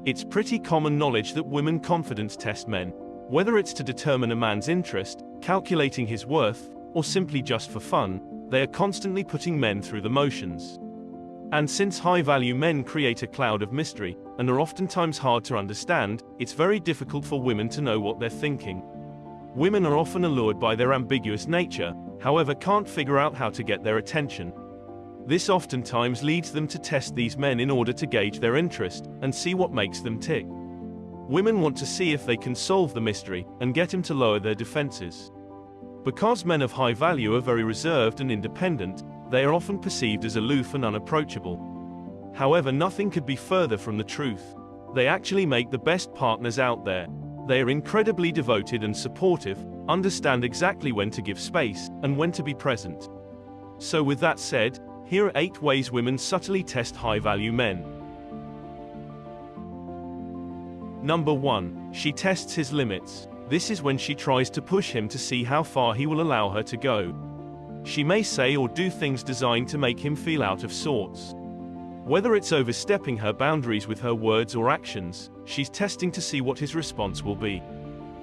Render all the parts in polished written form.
It's pretty common knowledge that women confidence test men. Whether it's to determine a man's interest, calculating his worth, or simply just for fun, they are constantly putting men through the motions. And since high-value men create a cloud of mystery, and are oftentimes hard to understand, it's very difficult for women to know what they're thinking. Women are often allured by their ambiguous nature, however can't figure out how to get their attention. This oftentimes leads them to test these men in order to gauge their interest, and see what makes them tick. Women want to see if they can solve the mystery, and get him to lower their defenses. Because men of high value are very reserved and independent, they are often perceived as aloof and unapproachable. However, nothing could be further from the truth. They actually make the best partners out there. They are incredibly devoted and supportive, understand exactly when to give space, and when to be present. So with that said, here are 8 ways women subtly test high-value men. Number 1. She tests his limits. This is when she tries to push him to see how far he will allow her to go. She may say or do things designed to make him feel out of sorts. Whether it's overstepping her boundaries with her words or actions, she's testing to see what his response will be.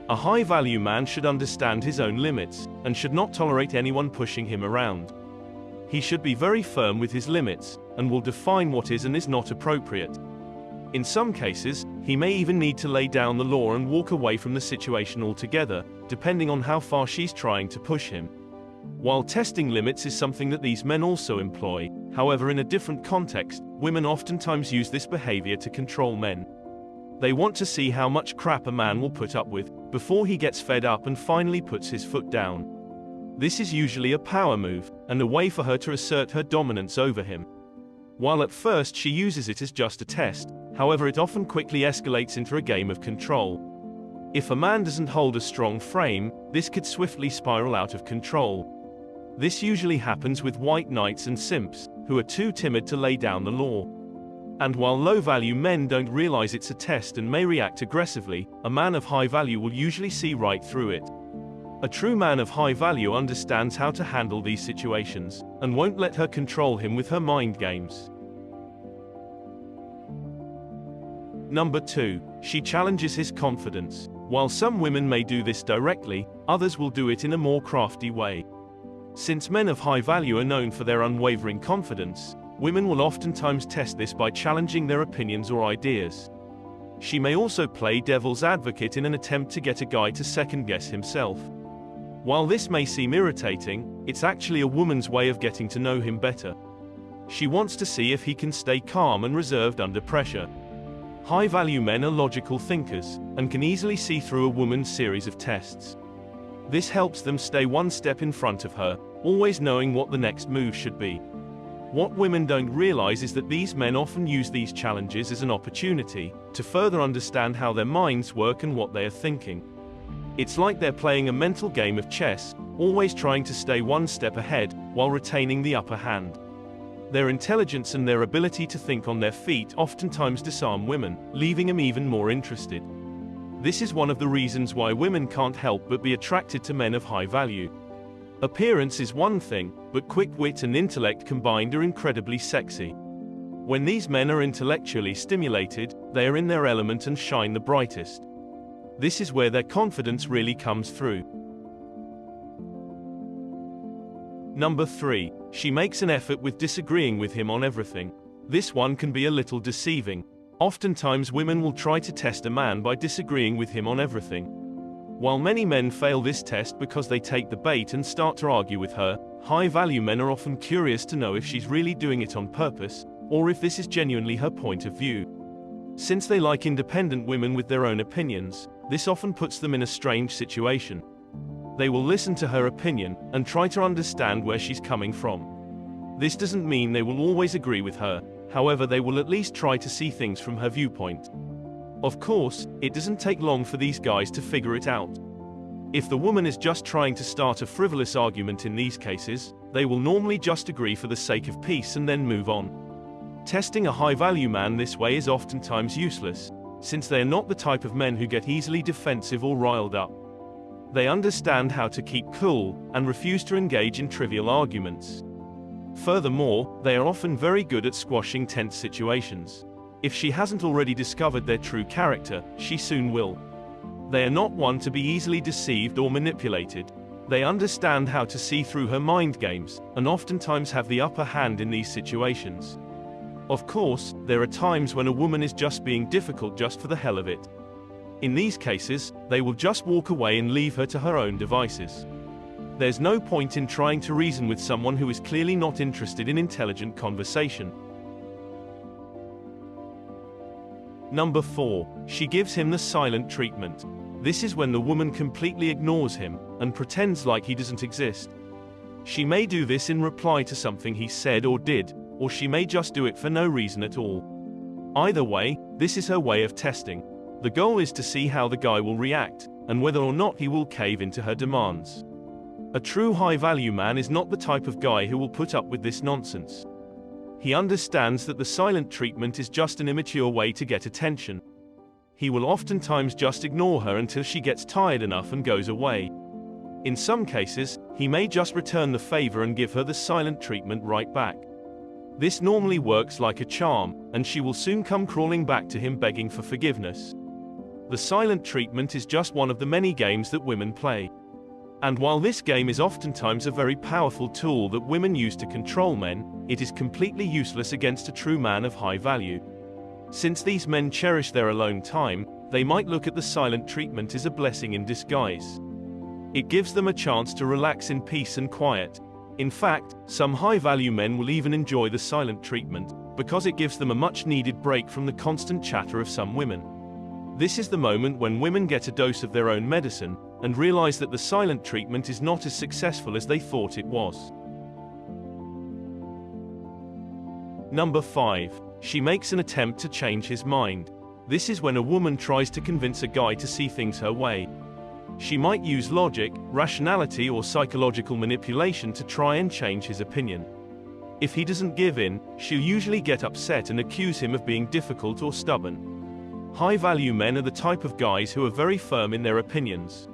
A high-value man should understand his own limits, and should not tolerate anyone pushing him around. He should be very firm with his limits, and will define what is and is not appropriate. In some cases, he may even need to lay down the law and walk away from the situation altogether, depending on how far she's trying to push him. While testing limits is something that these men also employ, however in a different context, women oftentimes use this behavior to control men. They want to see how much crap a man will put up with, before he gets fed up and finally puts his foot down. This is usually a power move, and a way for her to assert her dominance over him. While at first she uses it as just a test, however it often quickly escalates into a game of control. If a man doesn't hold a strong frame, this could swiftly spiral out of control. This usually happens with white knights and simps, who are too timid to lay down the law. And while low-value men don't realize it's a test and may react aggressively, a man of high value will usually see right through it. A true man of high value understands how to handle these situations, and won't let her control him with her mind games. Number 2. She challenges his confidence. While some women may do this directly, others will do it in a more crafty way. Since men of high value are known for their unwavering confidence, women will oftentimes test this by challenging their opinions or ideas. She may also play devil's advocate in an attempt to get a guy to second-guess himself. While this may seem irritating, it's actually a woman's way of getting to know him better. She wants to see if he can stay calm and reserved under pressure. High-value men are logical thinkers, and can easily see through a woman's series of tests. This helps them stay one step in front of her, always knowing what the next move should be. What women don't realize is that these men often use these challenges as an opportunity to further understand how their minds work and what they are thinking. It's like they're playing a mental game of chess, always trying to stay one step ahead, while retaining the upper hand. Their intelligence and their ability to think on their feet oftentimes disarm women, leaving them even more interested. This is one of the reasons why women can't help but be attracted to men of high value. Appearance is one thing, but quick wit and intellect combined are incredibly sexy. When these men are intellectually stimulated, they are in their element and shine the brightest. This is where their confidence really comes through. Number 3. She makes an effort with disagreeing with him on everything. This one can be a little deceiving. Oftentimes women will try to test a man by disagreeing with him on everything. While many men fail this test because they take the bait and start to argue with her, high-value men are often curious to know if she's really doing it on purpose, or if this is genuinely her point of view. Since they like independent women with their own opinions, this often puts them in a strange situation. They will listen to her opinion, and try to understand where she's coming from. This doesn't mean they will always agree with her, however they will at least try to see things from her viewpoint. Of course, it doesn't take long for these guys to figure it out. If the woman is just trying to start a frivolous argument in these cases, they will normally just agree for the sake of peace and then move on. Testing a high-value man this way is oftentimes useless, since they are not the type of men who get easily defensive or riled up. They understand how to keep cool, and refuse to engage in trivial arguments. Furthermore, they are often very good at squashing tense situations. If she hasn't already discovered their true character, she soon will. They are not one to be easily deceived or manipulated. They understand how to see through her mind games, and oftentimes have the upper hand in these situations. Of course, there are times when a woman is just being difficult just for the hell of it. In these cases, they will just walk away and leave her to her own devices. There's no point in trying to reason with someone who is clearly not interested in intelligent conversation. Number 4. She gives him the silent treatment. This is when the woman completely ignores him, and pretends like he doesn't exist. She may do this in reply to something he said or did, or she may just do it for no reason at all. Either way, this is her way of testing. The goal is to see how the guy will react, and whether or not he will cave into her demands. A true high-value man is not the type of guy who will put up with this nonsense. He understands that the silent treatment is just an immature way to get attention. He will oftentimes just ignore her until she gets tired enough and goes away. In some cases, he may just return the favor and give her the silent treatment right back. This normally works like a charm, and she will soon come crawling back to him begging for forgiveness. The silent treatment is just one of the many games that women play. And while this game is oftentimes a very powerful tool that women use to control men, it is completely useless against a true man of high value. Since these men cherish their alone time, they might look at the silent treatment as a blessing in disguise. It gives them a chance to relax in peace and quiet. In fact, some high-value men will even enjoy the silent treatment, because it gives them a much-needed break from the constant chatter of some women. This is the moment when women get a dose of their own medicine, and realize that the silent treatment is not as successful as they thought it was. Number 5. She makes an attempt to change his mind. This is when a woman tries to convince a guy to see things her way. She might use logic, rationality, or psychological manipulation to try and change his opinion. If he doesn't give in, she'll usually get upset and accuse him of being difficult or stubborn. High-value men are the type of guys who are very firm in their opinions.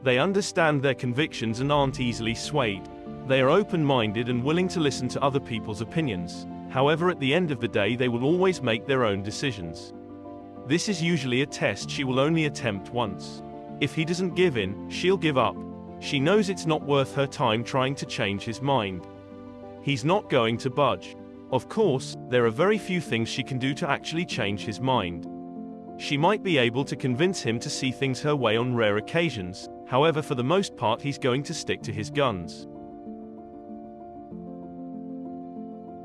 They understand their convictions and aren't easily swayed. They are open-minded and willing to listen to other people's opinions. However, at the end of the day, they will always make their own decisions. This is usually a test she will only attempt once. If he doesn't give in, she'll give up. She knows it's not worth her time trying to change his mind. He's not going to budge. Of course, there are very few things she can do to actually change his mind. She might be able to convince him to see things her way on rare occasions. However, for the most part, he's going to stick to his guns.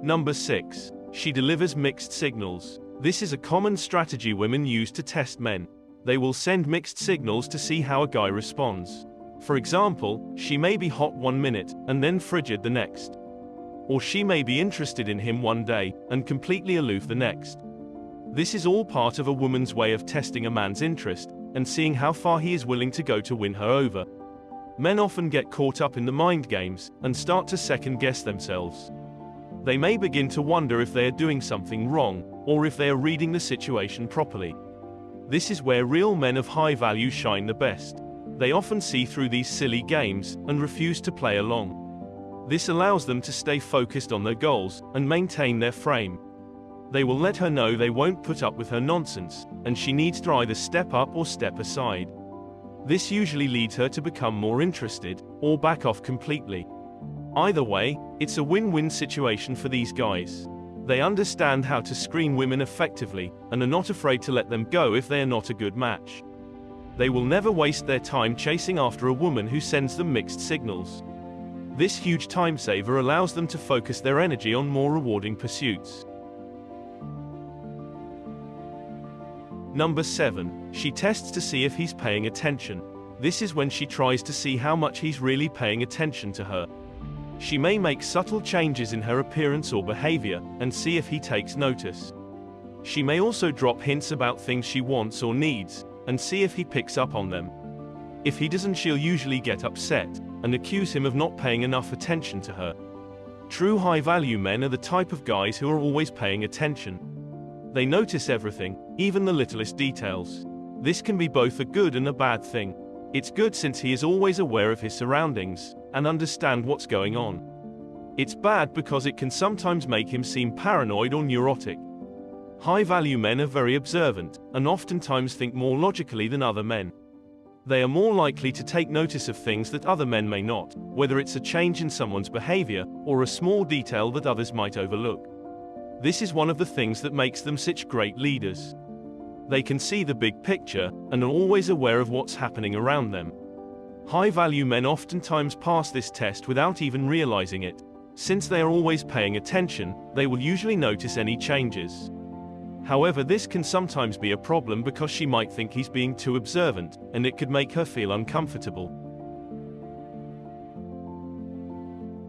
Number 6. She delivers mixed signals. This is a common strategy women use to test men. They will send mixed signals to see how a guy responds. For example, she may be hot one minute, and then frigid the next. Or she may be interested in him one day, and completely aloof the next. This is all part of a woman's way of testing a man's interest, and seeing how far he is willing to go to win her over. Men often get caught up in the mind games, and start to second-guess themselves. They may begin to wonder if they are doing something wrong, or if they are reading the situation properly. This is where real men of high value shine the best. They often see through these silly games, and refuse to play along. This allows them to stay focused on their goals, and maintain their frame. They will let her know they won't put up with her nonsense, and she needs to either step up or step aside. This usually leads her to become more interested, or back off completely. Either way, it's a win-win situation for these guys. They understand how to screen women effectively, and are not afraid to let them go if they are not a good match. They will never waste their time chasing after a woman who sends them mixed signals. This huge time saver allows them to focus their energy on more rewarding pursuits. Number 7. She tests to see if he's paying attention. This is when she tries to see how much he's really paying attention to her. She may make subtle changes in her appearance or behavior, and see if he takes notice. She may also drop hints about things she wants or needs, and see if he picks up on them. If he doesn't, she'll usually get upset, and accuse him of not paying enough attention to her. True high-value men are the type of guys who are always paying attention. They notice everything, even the littlest details. This can be both a good and a bad thing. It's good since he is always aware of his surroundings, and understand what's going on. It's bad because it can sometimes make him seem paranoid or neurotic. High-value men are very observant, and oftentimes think more logically than other men. They are more likely to take notice of things that other men may not, whether it's a change in someone's behavior, or a small detail that others might overlook. This is one of the things that makes them such great leaders. They can see the big picture, and are always aware of what's happening around them. High-value men oftentimes pass this test without even realizing it. Since they are always paying attention, they will usually notice any changes. However, this can sometimes be a problem because she might think he's being too observant, and it could make her feel uncomfortable.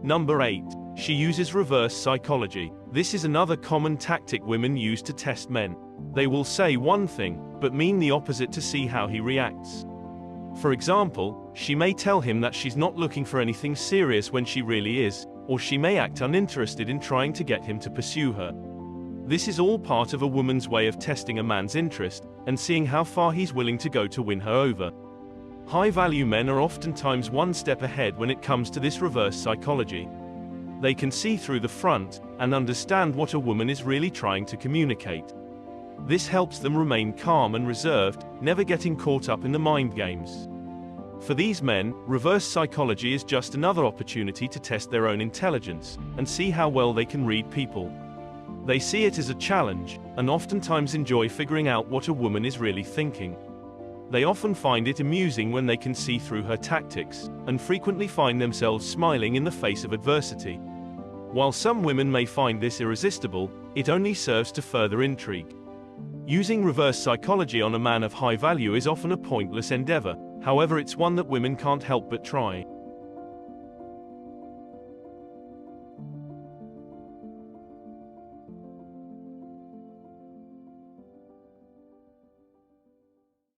Number 8. She uses reverse psychology. This is another common tactic women use to test men. They will say one thing, but mean the opposite to see how he reacts. For example, she may tell him that she's not looking for anything serious when she really is, or she may act uninterested in trying to get him to pursue her. This is all part of a woman's way of testing a man's interest, and seeing how far he's willing to go to win her over. High-value men are oftentimes one step ahead when it comes to this reverse psychology. They can see through the front, and understand what a woman is really trying to communicate. This helps them remain calm and reserved, never getting caught up in the mind games. For these men, reverse psychology is just another opportunity to test their own intelligence, and see how well they can read people. They see it as a challenge, and oftentimes enjoy figuring out what a woman is really thinking. They often find it amusing when they can see through her tactics, and frequently find themselves smiling in the face of adversity. While some women may find this irresistible, it only serves to further intrigue. Using reverse psychology on a man of high value is often a pointless endeavor, however it's one that women can't help but try.